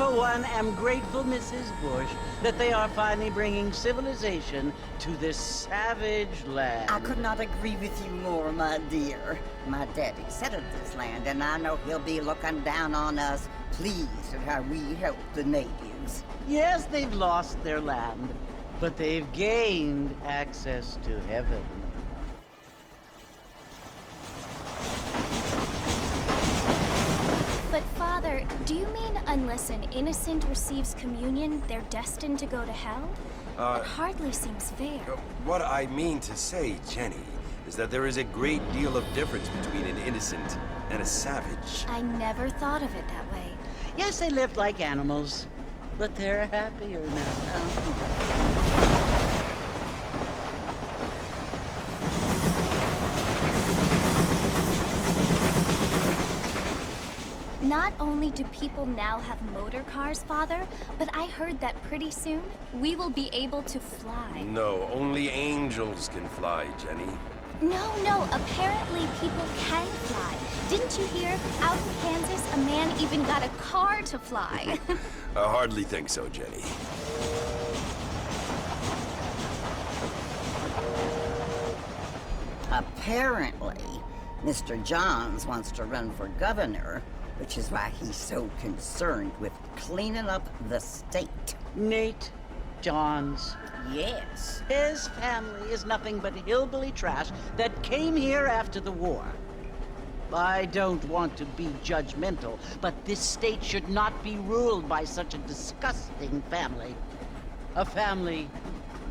for one, am grateful, Mrs. Bush, that they are finally bringing civilization to this savage land. I could not agree with you more, my dear. My daddy settled this land, and I know he'll be looking down on us, pleased at how we help the natives. Yes, they've lost their land, but they've gained access to heaven. But Father, do you mean unless an innocent receives communion, they're destined to go to hell? It hardly seems fair. What I mean to say, Jenny, is that there is a great deal of difference between an innocent and a savage. I never thought of it that way. Yes, they lived like animals, but they're happier now. Not only do people now have motor cars, Father, but I heard that pretty soon we will be able to fly. No, only angels can fly, Jenny. No, apparently people can fly. Didn't you hear? Out in Kansas, a man even got a car to fly. I hardly think so, Jenny. Apparently, Mr. Johns wants to run for governor, which is why he's so concerned with cleaning up the state. Nate Johns. Yes. His family is nothing but hillbilly trash that came here after the war. I don't want to be judgmental, but this state should not be ruled by such a disgusting family. A family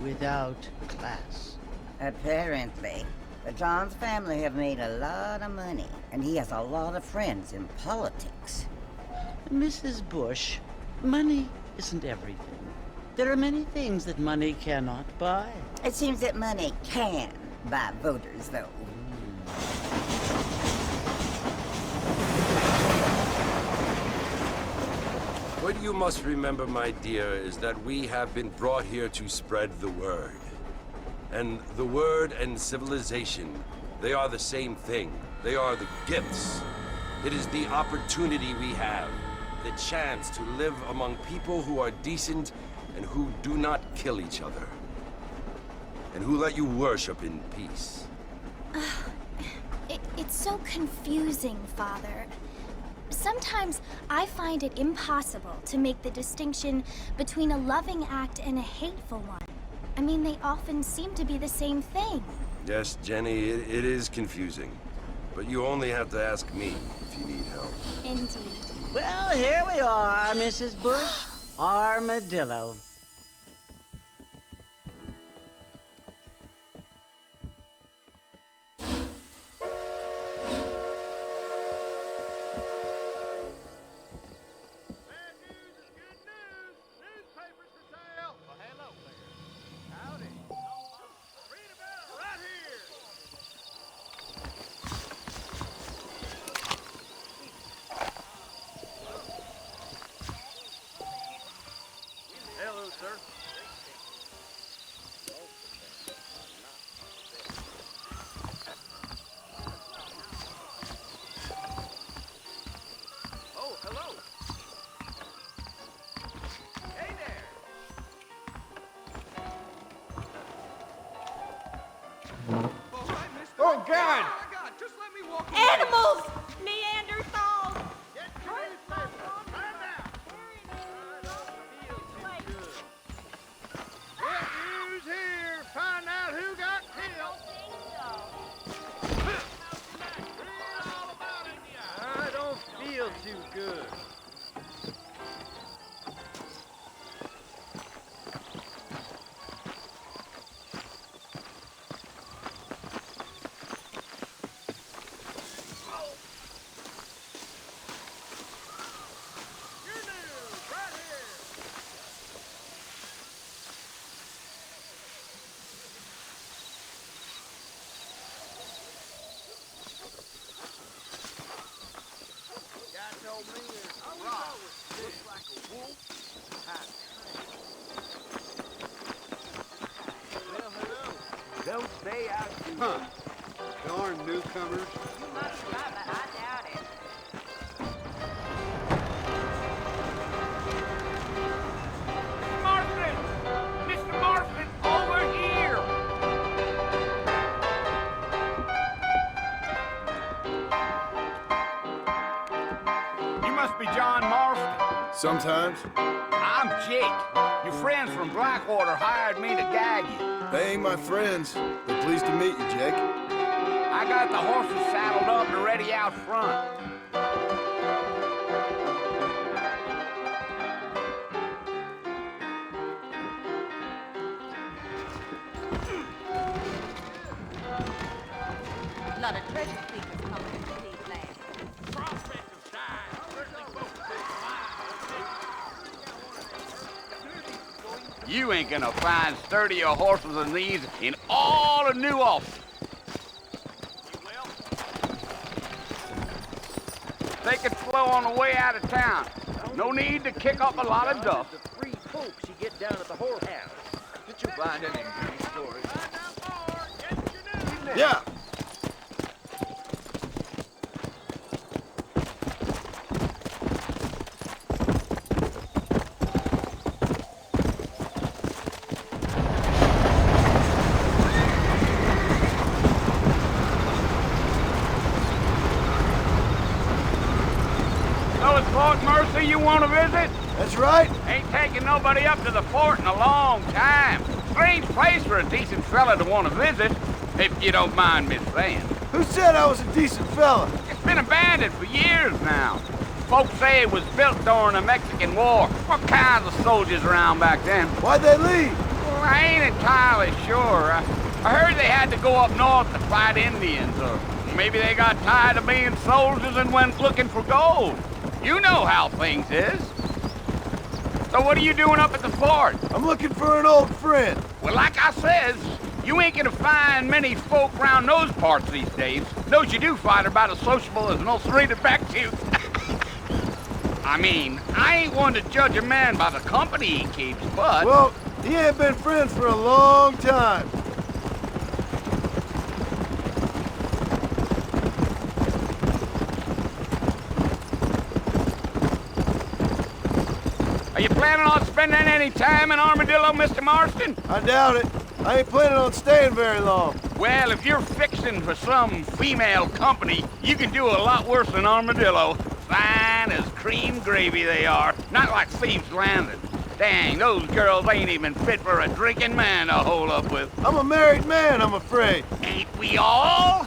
without class. Apparently. The Johns family have made a lot of money, and he has a lot of friends in politics. Mrs. Bush, money isn't everything. There are many things that money cannot buy. It seems that money can buy voters, though. What you must remember, my dear, is that we have been brought here to spread the word. And the word and civilization, they are the same thing. They are the gifts. It is the opportunity we have, the chance to live among people who are decent and who do not kill each other. And who let you worship in peace. It's so confusing, Father. Sometimes I find it impossible to make the distinction between a loving act and a hateful one. I mean, they often seem to be the same thing. Yes, Jenny, it is confusing. But you only have to ask me if you need help. Indeed. Well, here we are, Mrs. Bush. Armadillo. Oh, God! Just let me walk away. Animals! Neanderthals! Get news here. Find out who got killed. Read all about it. I don't feel too good. Don't stay out too long. Darn newcomers. You must try, but I doubt it. Sometimes. I'm Jake. Your friends from Blackwater hired me to guide you. They ain't my friends. They're pleased to meet you, Jake. I got the horses saddled up and ready out front. A lot of treasure seekers coming into these lands. Prospective side. Certainly folks You ain't gonna find sturdier horses than these in all of New Ulster. You will? Take it slow on the way out of town. No need to kick up a lot of dust. The free folks you get down at the whorehouse. Did you find any news stories? Yeah. So it's Fort Mercy you want to visit? That's right. Ain't taking nobody up to the fort in a long time. Strange place for a decent fella to want to visit, if you don't mind me saying. Who said I was a decent fella? It's been abandoned for years now. Folks say it was built during the Mexican War. What kinds of soldiers around back then? Why'd they leave? Well, I ain't entirely sure. I heard they had to go up north to fight Indians, or maybe they got tired of being soldiers and went looking for gold. You know how things is. So what are you doing up at the fort? I'm looking for an old friend. Well, like I says, you ain't gonna find many folk around those parts these days. Those you do find are about as sociable as an ulcerated back tooth. I mean, I ain't one to judge a man by the company he keeps, but... Well, he ain't been friends for a long time. Are you planning on spending any time in Armadillo, Mr. Marston? I doubt it. I ain't planning on staying very long. Well, if you're fixing for some female company, you can do a lot worse than Armadillo. Fine as cream gravy they are. Not like Thieves' Landing. Dang, those girls ain't even fit for a drinking man to hole up with. I'm a married man, I'm afraid. Ain't we all?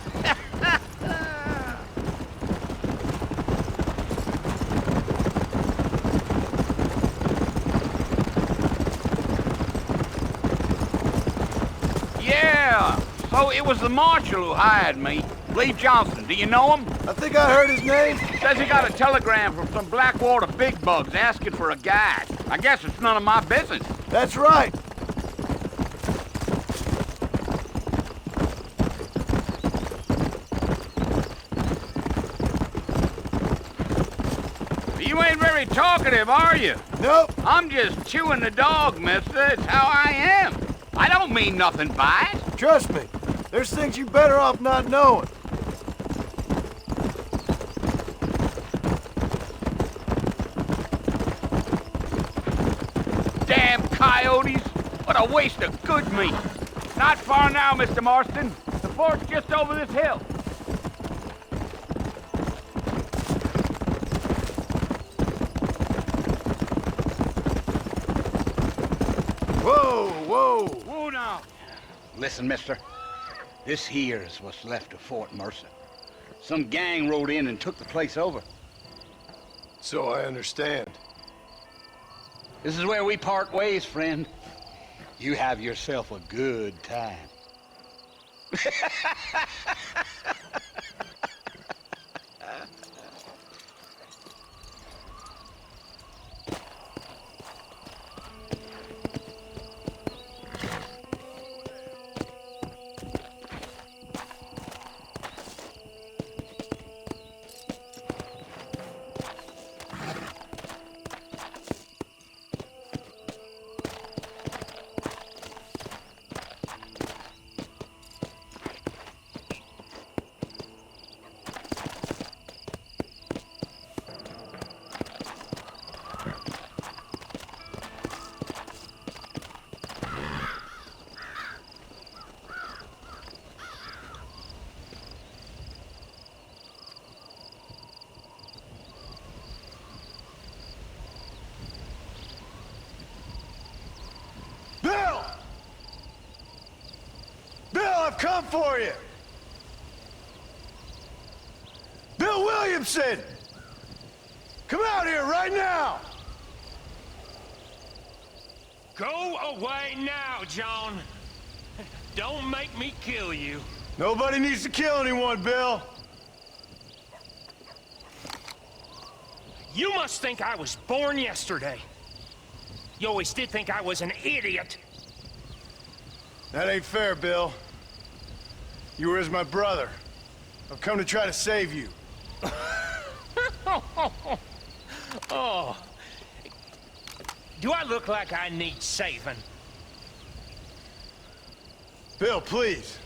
Yeah, so it was the marshal who hired me. Lee Johnson, do you know him? I think I heard his name. Says he got a telegram from some Blackwater big bugs asking for a guide. I guess it's none of my business. That's right. You ain't very talkative, are you? Nope. I'm just chewing the dog, mister. It's how I am. I don't mean nothing by it. Trust me. There's things you better off not knowing. Damn coyotes. What a waste of good meat. Not far now, Mr. Marston. The fort's just over this hill. Whoa, whoa. Whoa now. Listen, mister. This here is what's left of Fort Mercer. Some gang rode in and took the place over. So I understand. This is where we part ways, friend. You have yourself a good time. come for you! Bill Williamson! Come out here right now! Go away now, John. Don't make me kill you. Nobody needs to kill anyone, Bill. You must think I was born yesterday. You always did think I was an idiot. That ain't fair, Bill. You were as my brother. I've come to try to save you. Oh. Do I look like I need saving? Bill, please.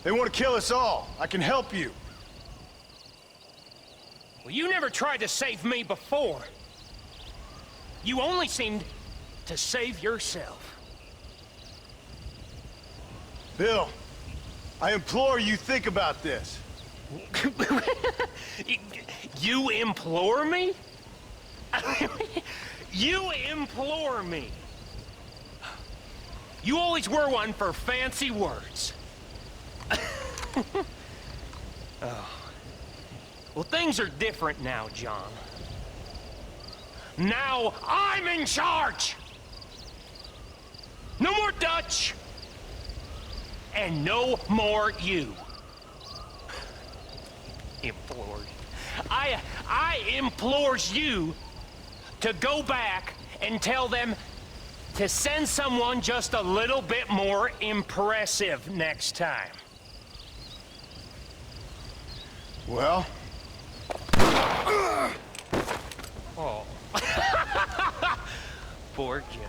They want to kill us all. I can help you. Well, you never tried to save me before. You only seemed to save yourself. Bill, I implore you think about this. You implore me? You implore me. You always were one for fancy words. Oh. Well, things are different now, John. Now I'm in charge! No more Dutch! And no more you. Implored. I implores you to go back and tell them to send someone just a little bit more impressive next time. Well? Oh. Poor John.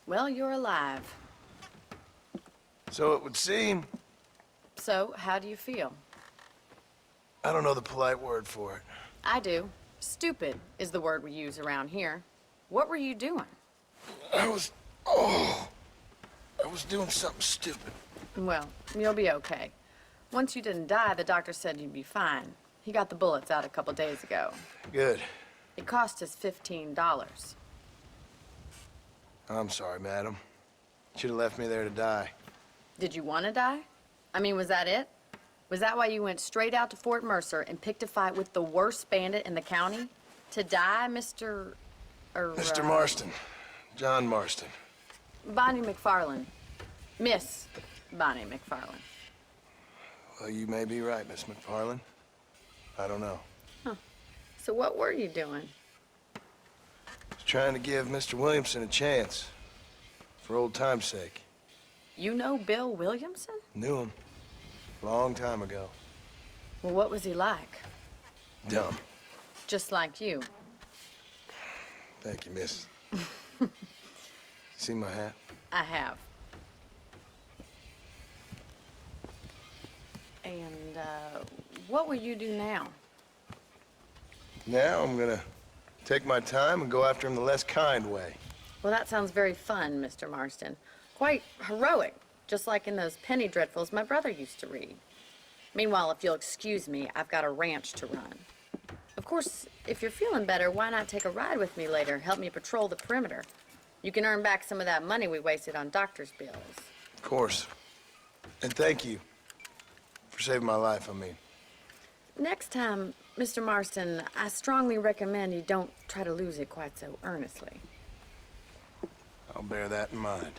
Well, you're alive. So it would seem. So, how do you feel? I don't know the polite word for it. I do. Stupid is the word we use around here. What were you doing? I was doing something stupid. Well, you'll be okay. Once you didn't die, the doctor said you'd be fine. He got the bullets out a couple days ago. Good. It cost us $15. I'm sorry, madam. Should have left me there to die. Did you want to die? I mean, was that it? Was that why you went straight out to Fort Mercer and picked a fight with the worst bandit in the county? To die, Mr. Mr. Marston. John Marston. Bonnie McFarland. Miss Bonnie McFarland. Well, you may be right, Miss McFarland. I don't know. Huh. So what were you doing? I was trying to give Mr. Williamson a chance. For old time's sake. You know Bill Williamson? Knew him. Long time ago. Well, what was he like? Dumb. Just like you. Thank you, miss. See my hat? I have. And, what will you do now? Now I'm gonna take my time and go after him the less kind way. Well, that sounds very fun, Mr. Marston. Quite heroic, just like in those penny dreadfuls my brother used to read. Meanwhile, if you'll excuse me, I've got a ranch to run. Of course, if you're feeling better, why not take a ride with me later? Help me patrol the perimeter. You can earn back some of that money we wasted on doctor's bills. Of course. And thank you for saving my life, I mean. Next time, Mr. Marston, I strongly recommend you don't try to lose it quite so earnestly. I'll bear that in mind.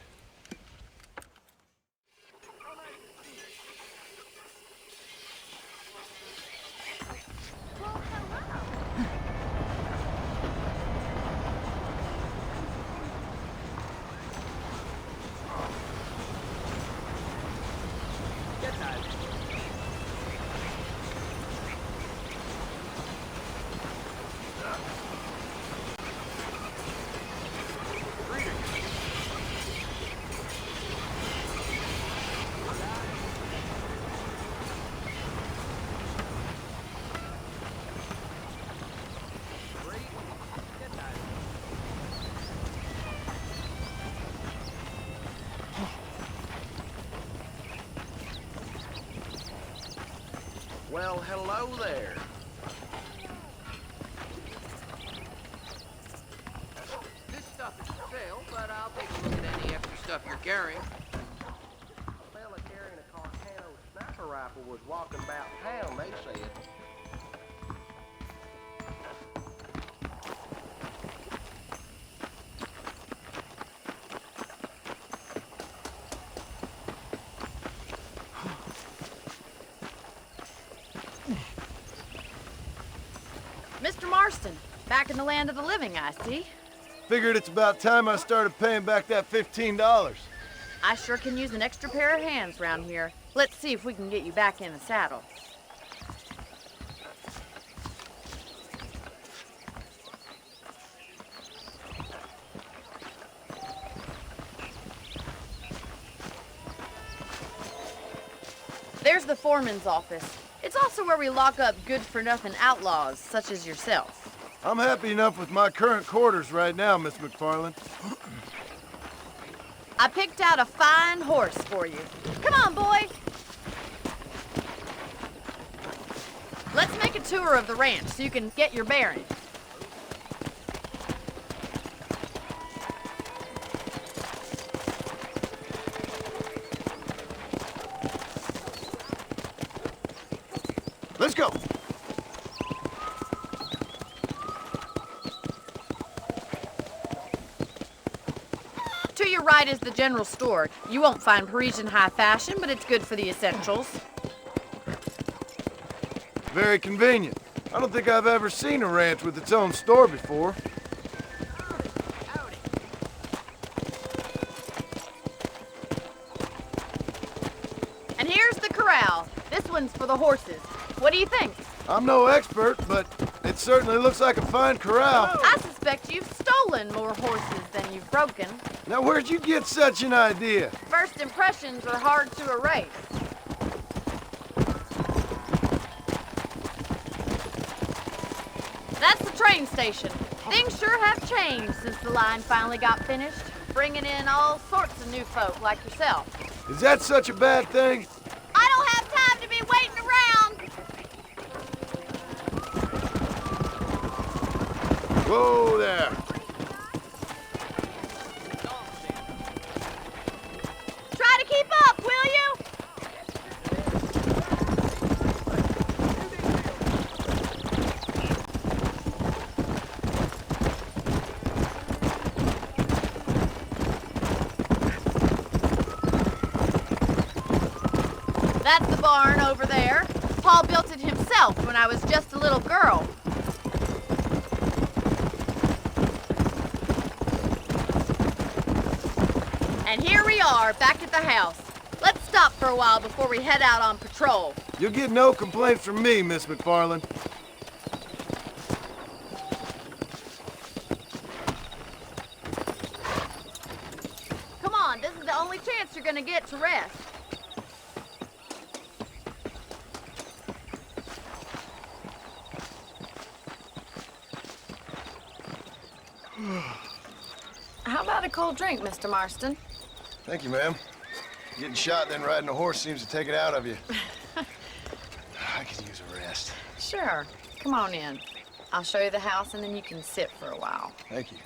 Well, hello there. This stuff is for sale, but I'll take a look at any extra stuff you're carrying. A fella carrying a Carcano sniper rifle was walking about town, they said. Mr. Marston, back in the land of the living, I see. Figured it's about time I started paying back that $15. I sure can use an extra pair of hands round here. Let's see if we can get you back in the saddle. There's the foreman's office. It's also where we lock up good-for-nothing outlaws, such as yourself. I'm happy enough with my current quarters right now, Miss McFarland. I picked out a fine horse for you. Come on, boy! Let's make a tour of the ranch so you can get your bearings. Let's go. To your right is the general store. You won't find Parisian high fashion, but it's good for the essentials. Very convenient. I don't think I've ever seen a ranch with its own store before. And here's the corral. This one's for the horses. What do you think? I'm no expert, but it certainly looks like a fine corral. I suspect you've stolen more horses than you've broken. Now, where'd you get such an idea? First impressions are hard to erase. That's the train station. Things sure have changed since the line finally got finished, bringing in all sorts of new folk like yourself. Is that such a bad thing? I don't have time to be waiting around. Whoa there. Try to keep up, will you? That's the barn over there. Paul built it himself when I was just a little girl. And here we are, back at the house. Let's stop for a while before we head out on patrol. You'll get no complaints from me, Miss McFarland. Come on, this is the only chance you're gonna get to rest. How about a cold drink, Mr. Marston? Thank you, ma'am. Getting shot then riding a horse seems to take it out of you. I could use a rest. Sure. Come on in. I'll show you the house and then you can sit for a while. Thank you.